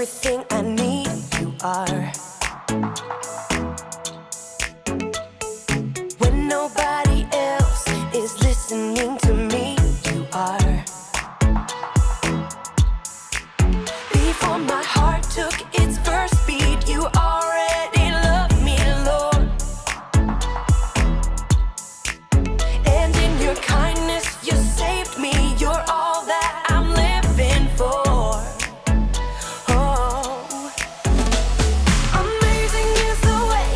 everything I need, you are. When nobody else is listening to me, you are. Before my heart took its first beat, you already loved me, Lord. And in your kindness, you saved me. You're all that I'm living for. Oh, amazing is the way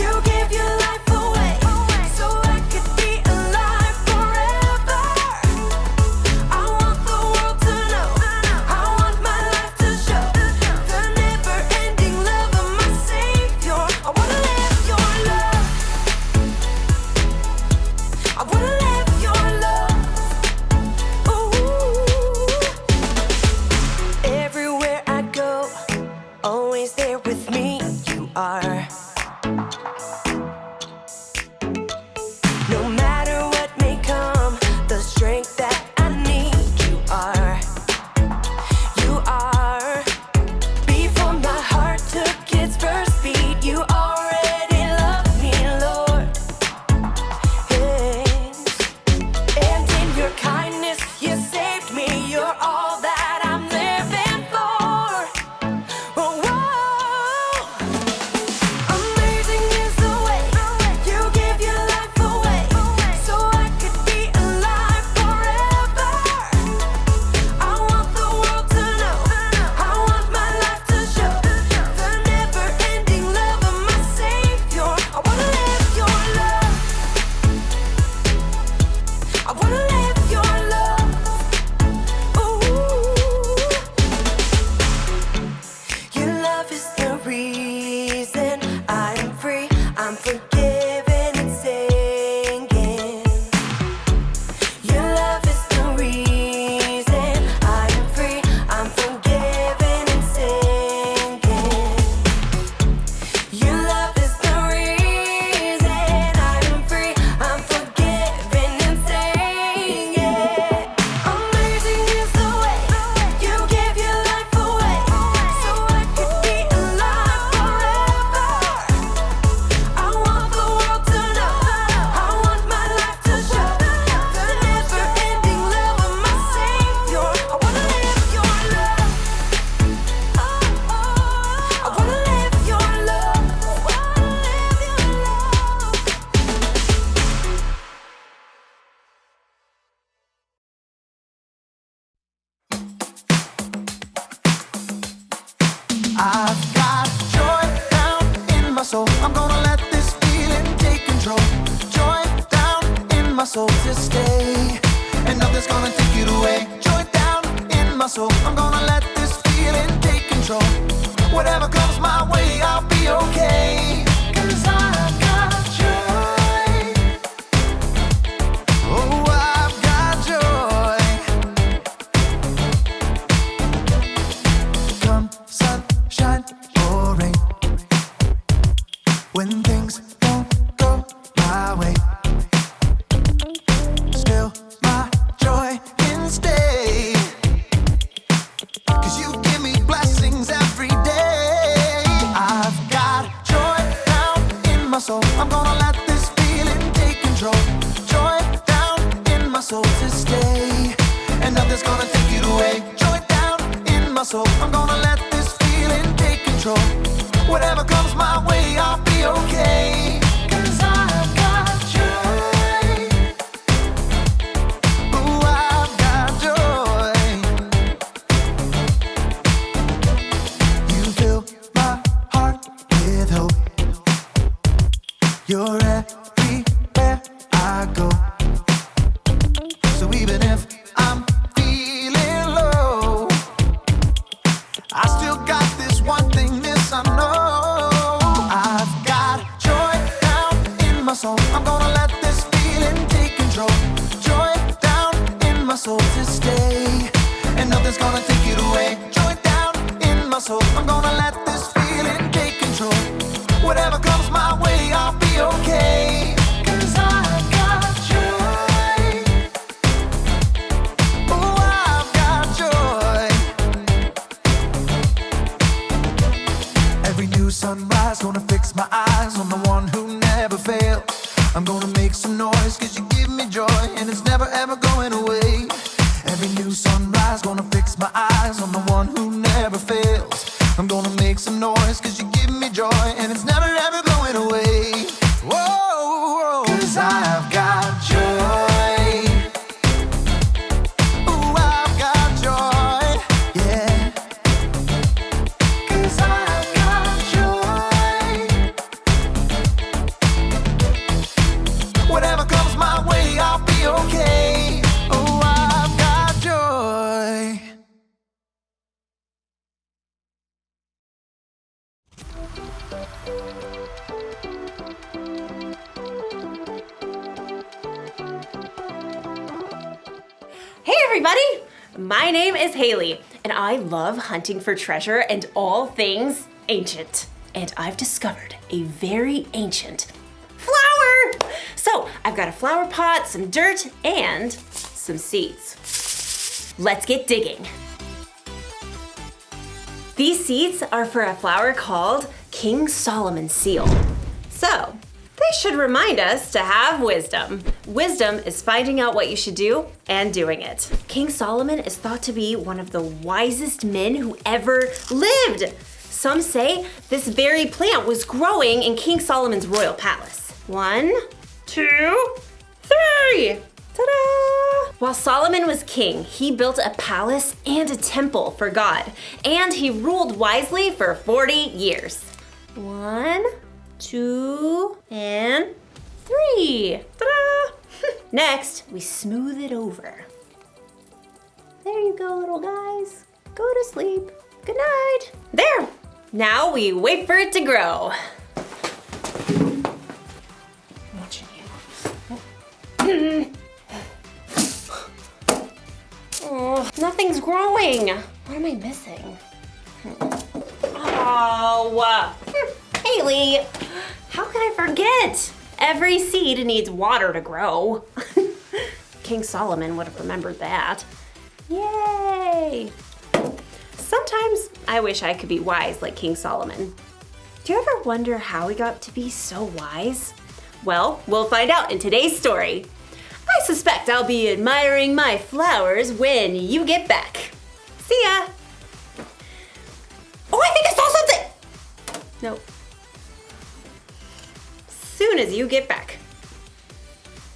you give your life away, so I could be alive forever. I want the world to know, I want my life to show the never-ending love of my Savior. I wanna live your love, I wanna live your love. Ooh. Everywhere I go, always there with me, you are. No matter what may come, the strength that I need, you are. You are. Before my heart took its first beat, you already loved me, Lord. Yes. And in your kindness, you saved me. You're all that I'm living for. Oh, whoa. Amazing is the way you give your life away, so I could be alive forever. I want the world to know, I want my life to show the never-ending love of my Savior. I wanna live your love, I wanna live your love. Ooh. Your love is the reason I'm free, I'm forgiven and singing. Your love is the reason I'm free, I'm forgiven and singing. Your love is the reason I'm free, I'm forgiven and singing. Amazing is the way you give your life away, so I could be alive forever. I want the world to know, I want my life to show the never-ending love of my Savior. I wanna live your love, I wanna live your love, I wanna live your I've got joy down in my soul. I'm gonna let this feeling take control. Joy down in my soul to stay, and nothing's gonna take it away. Joy down in my soul. I'm gonna let this feeling take control. Whatever comes my way, I'll be okay. 'Cause I've got joy. Oh, I've got joy. Come sunshine or rain, when things don't go my way, still my joy can stay. 'Cause you give me blessings every day. I've got joy down in my soul. I'm gonna let this feeling take control. Joy down in my soul to stay, and nothing's gonna take it away. Joy down in my soul. I'm gonna let this feeling take control. Whatever comes my way, I'll be okay. 'Cause I've got joy. Ooh, I've got joy. You fill my heart with hope. You're everywhere I go. So even if I'm feeling low, I still got this one thing, this I know. I've got joy eyes on the one who never fails. I'm gonna make some noise cause you give me joy, and it's never ever going away. Every new sunrise gonna fix my eyes on the one who never fails. I'm gonna make some noise cause you give me joy, and it's never ever going away. Whoa, cause I've got joy. Ooh, I've got joy, yeah. Cause I've got joy. Whatever comes my way, I'll be okay. Oh, I've got joy. Hey everybody! My name is Haley, and I love hunting for treasure and all things ancient. And I've discovered a very ancient flower! So, I've got a flower pot, some dirt, and some seeds. Let's get digging. These seeds are for a flower called King Solomon's seal. So, they should remind us to have wisdom. Wisdom is finding out what you should do and doing it. King Solomon is thought to be one of the wisest men who ever lived. Some say this very plant was growing in King Solomon's royal palace. 1, 2, 3! Ta-da! While Solomon was king, he built a palace and a temple for God, and he ruled wisely for 40 years. 1, 2, and 3. Ta-da! Next, we smooth it over. There you go, little guys. Go to sleep. Good night. There. Now we wait for it to grow. I'm watching you. Oh, nothing's growing. What am I missing? Oh, Haley, how can I forget? Every seed needs water to grow. King Solomon would have remembered that. Yay! Sometimes I wish I could be wise like King Solomon. Do you ever wonder how he got to be so wise? Well, we'll find out in today's story. I suspect I'll be admiring my flowers when you get back. See ya! Oh, I think I saw something! Nope. Soon as you get back.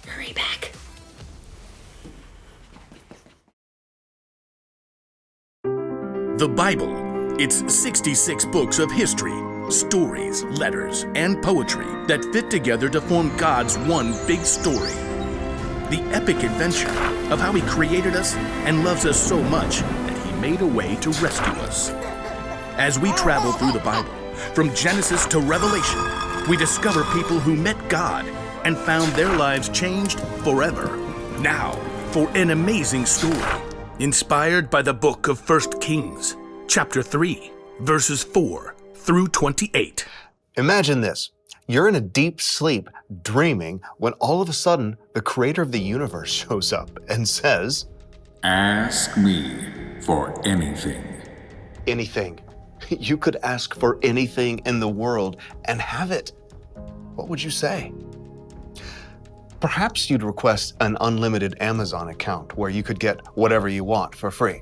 Hurry back. The Bible. It's 66 books of history, stories, letters, and poetry that fit together to form God's one big story. The epic adventure of how He created us and loves us so much that He made a way to rescue us. As we travel through the Bible, from Genesis to Revelation, we discover people who met God and found their lives changed forever. Now, for an amazing story, inspired by the book of 1 Kings, chapter 3, verses 4 through 28. Imagine this. You're in a deep sleep, dreaming, when all of a sudden, the creator of the universe shows up and says, Ask me for anything. anything. You could ask for anything in the world and have it. What would you say? Perhaps you'd request an unlimited Amazon account where you could get whatever you want for free.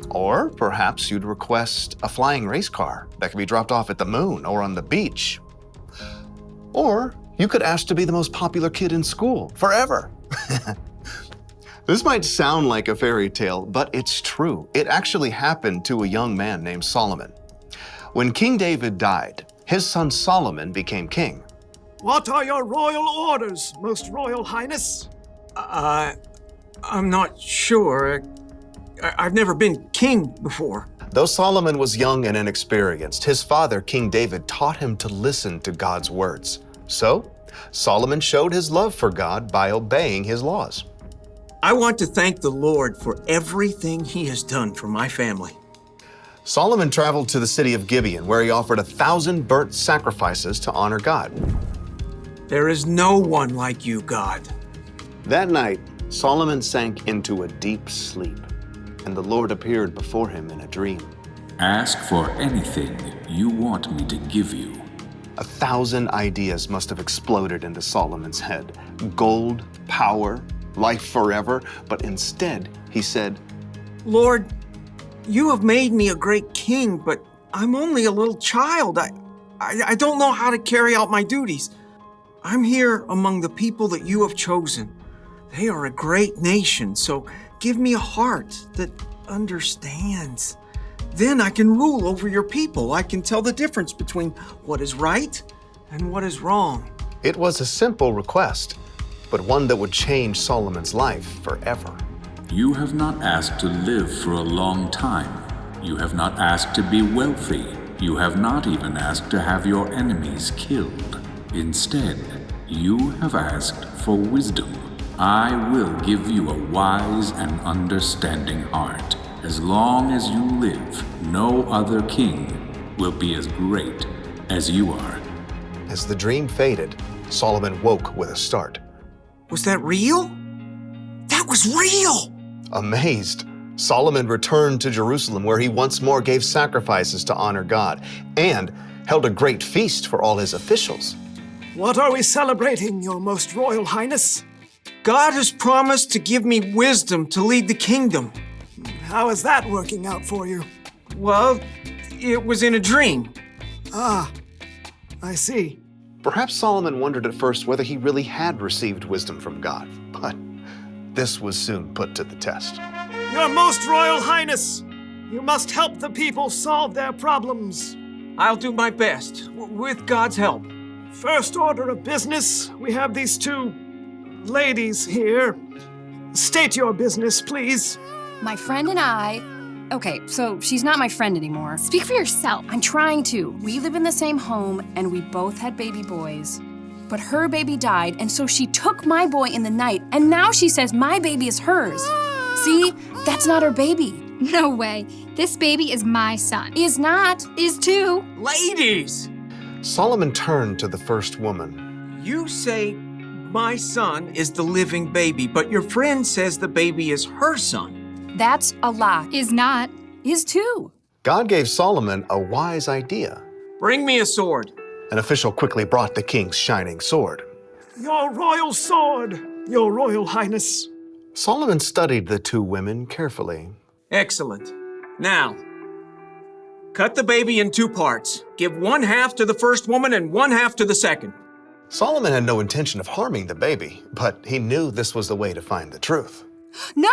Or perhaps you'd request a flying race car that could be dropped off at the moon or on the beach. Or you could ask to be the most popular kid in school forever. This might sound like a fairy tale, but it's true. It actually happened to a young man named Solomon. When King David died, his son Solomon became king. What are your royal orders, Most Royal Highness? I'm not sure. I've never been king before. Though Solomon was young and inexperienced, his father, King David, taught him to listen to God's words. So, Solomon showed his love for God by obeying his laws. I want to thank the Lord for everything He has done for my family. Solomon traveled to the city of Gibeon, where he offered 1,000 burnt sacrifices to honor God. There is no one like you, God. That night, Solomon sank into a deep sleep, and the Lord appeared before him in a dream. Ask for anything you want me to give you. 1,000 ideas must have exploded into Solomon's head. Gold, power, life forever. But instead, he said, Lord, you have made me a great king, but I'm only a little child. I don't know how to carry out my duties. I'm here among the people that you have chosen. They are a great nation, so give me a heart that understands. Then I can rule over your people. I can tell the difference between what is right and what is wrong. it was a simple request, but one that would change Solomon's life forever. You have not asked to live for a long time. You have not asked to be wealthy. You have not even asked to have your enemies killed. Instead, you have asked for wisdom. I will give you a wise and understanding heart. As long as you live, no other king will be as great as you are. As the dream faded, Solomon woke with a start. Was that real? That was real! Amazed, Solomon returned to Jerusalem, where he once more gave sacrifices to honor God and held a great feast for all his officials. What are we celebrating, Your Most Royal Highness? God has promised to give me wisdom to lead the kingdom. How is that working out for you? Well, it was in a dream. Ah, I see. Perhaps Solomon wondered at first whether he really had received wisdom from God, but this was soon put to the test. Your Most Royal Highness, you must help the people solve their problems. I'll do my best, with God's help. First order of business, we have these two ladies here. State your business, please. My friend and I... Okay, so she's not my friend anymore. Speak for yourself. I'm trying to. We live in the same home, and we both had baby boys. But her baby died, and so she took my boy in the night, and now she says my baby is hers. See? That's not her baby. No way. This baby is my son. Is not. Is too. Ladies! Solomon turned to the first woman. You say my son is the living baby, but your friend says the baby is her son. That's a lie. Is not. Is too. God gave Solomon a wise idea. Bring me a sword. An official quickly brought the king's shining sword. Your royal sword, Your Royal Highness. Solomon studied the two women carefully. Excellent. Now, cut the baby in two parts. Give one half to the first woman and one half to the second. Solomon had no intention of harming the baby, but he knew this was the way to find the truth. No!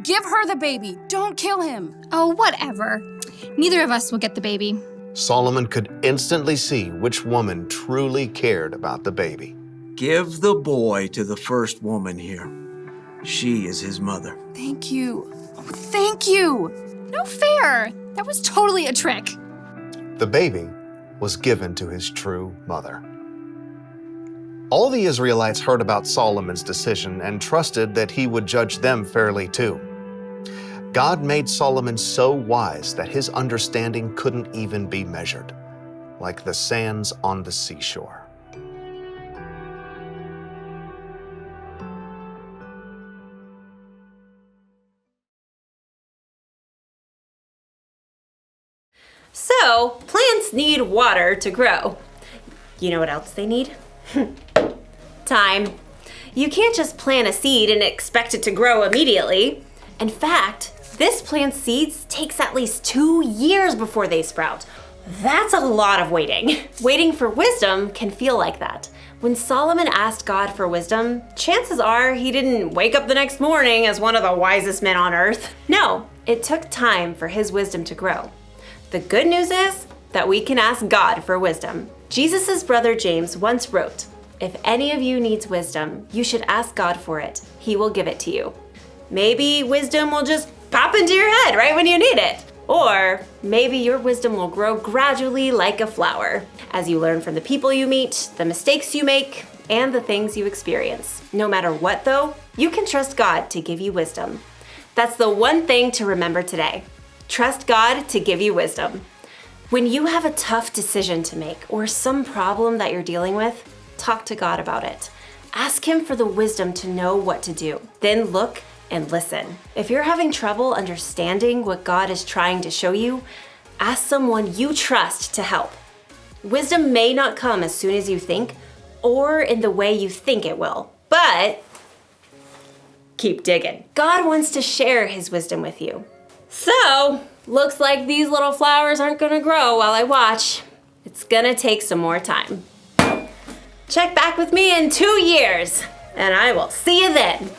Give her the baby. Don't kill him. Oh, whatever. Neither of us will get the baby. Solomon could instantly see which woman truly cared about the baby. Give the boy to the first woman here. She is his mother. Thank you. Oh, thank you. No fair. That was totally a trick. The baby was given to his true mother. All the Israelites heard about Solomon's decision and trusted that he would judge them fairly too. God made Solomon so wise that his understanding couldn't even be measured, like the sands on the seashore. So, plants need water to grow. You know what else they need? Time. You can't just plant a seed and expect it to grow immediately. In fact, this plant's seeds takes at least 2 years before they sprout. That's a lot of waiting. Waiting for wisdom can feel like that. When Solomon asked God for wisdom, chances are he didn't wake up the next morning as one of the wisest men on earth. No, it took time for his wisdom to grow. The good news is that we can ask God for wisdom. Jesus' brother James once wrote, "If any of you needs wisdom, you should ask God for it. He will give it to you." Maybe wisdom will just pop into your head right when you need it. Or maybe your wisdom will grow gradually like a flower as you learn from the people you meet, the mistakes you make, and the things you experience. No matter what though, you can trust God to give you wisdom. That's the one thing to remember today. Trust God to give you wisdom. When you have a tough decision to make or some problem that you're dealing with, talk to God about it. Ask Him for the wisdom to know what to do. Then look and listen. If you're having trouble understanding what God is trying to show you, ask someone you trust to help. Wisdom may not come as soon as you think or in the way you think it will, but keep digging. God wants to share his wisdom with you. So, looks like these little flowers aren't gonna grow while I watch. It's gonna take some more time. Check back with me in 2 years, and I will see you then.